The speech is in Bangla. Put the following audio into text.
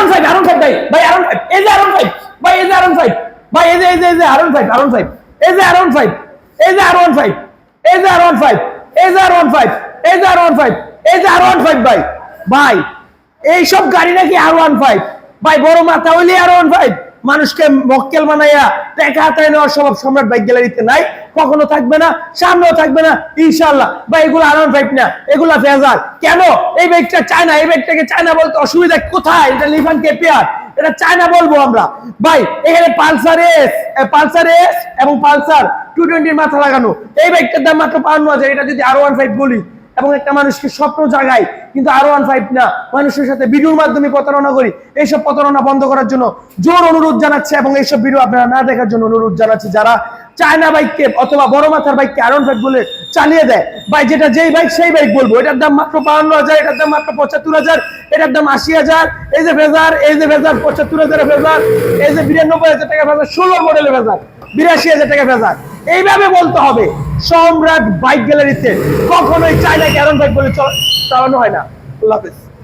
আরন ফাইভ ভাই, ভাই আরন ফাইভ, এই যে আরন ফাইভ ভাই, এই যে আরন ফাইভ ভাই, এই যে আরন ফাইভ, এই যে আরন ফাইভ, এই যে আরন ফাইভ, এই যে আরন ফাইভ, এই যে আরন ফাইভ, এই যে আরন ফাইভ, এই যে আরন ফাইভ ভাই, ভাই এইসব গাড়ি নাকি R15 ভাই, বড় মাথা হইলে R15, মানুষকে মক্কেল বানাইয়া টাকা হাতায় নেওয়ার স্বভাব সম্রাট বাইক গ্যালারিতে নাই, কখনো থাকবে না, সামনেও থাকবে না ইনশাআল্লাহ ভাই। এগুলো R15 না, এগুলা ফেজার। কেন এই বাইকটা চায়না? এই বাইকটাকে চায়না বলতে অসুবিধা কোথায়? এটা লিভান কেপিয়ার, এটা চায়না বলবো আমরা ভাই। এখানে পালসার এস এবং পালসার 220 মাথা লাগানো, এই বাইকটার দাম মাত্র 55,000। এটা যদি R15 বলি এবং একটা মানুষকে স্বপ্ন জাগাই, কিন্তু R15 না, মানুষের সাথে ভিডিওর মাধ্যমে প্রতারণা করি। এইসব প্রতারণা বন্ধ করার জন্য জোর অনুরোধ জানাচ্ছে এবং এইসব ভিডিও আপনারা না দেখার জন্য অনুরোধ জানাচ্ছি। যারা চায়না বাইককে অথবা বড় মাথার বাইককে R15 বলে চালিয়ে দেয় ভাই, যেটা যেই বাইক সেই বাইক বলবো। এটার দাম মাত্র 52,000, এটার দাম মাত্র 75,000, এটার দাম 80,000। এই যে ফেজার, এই যে ফেজার 75,000 ফেজার, এই যে 92,000 টাকা ফেজার, 16 মডেলের ফেজার 82,000 টাকা ফেজার। এইভাবে বলতে হবে। সম্রাট বাইক গ্যালারিতে কখনোই চায়নাকে R15 বলে চালানো হয় না। আল্লাহ হাফেজ।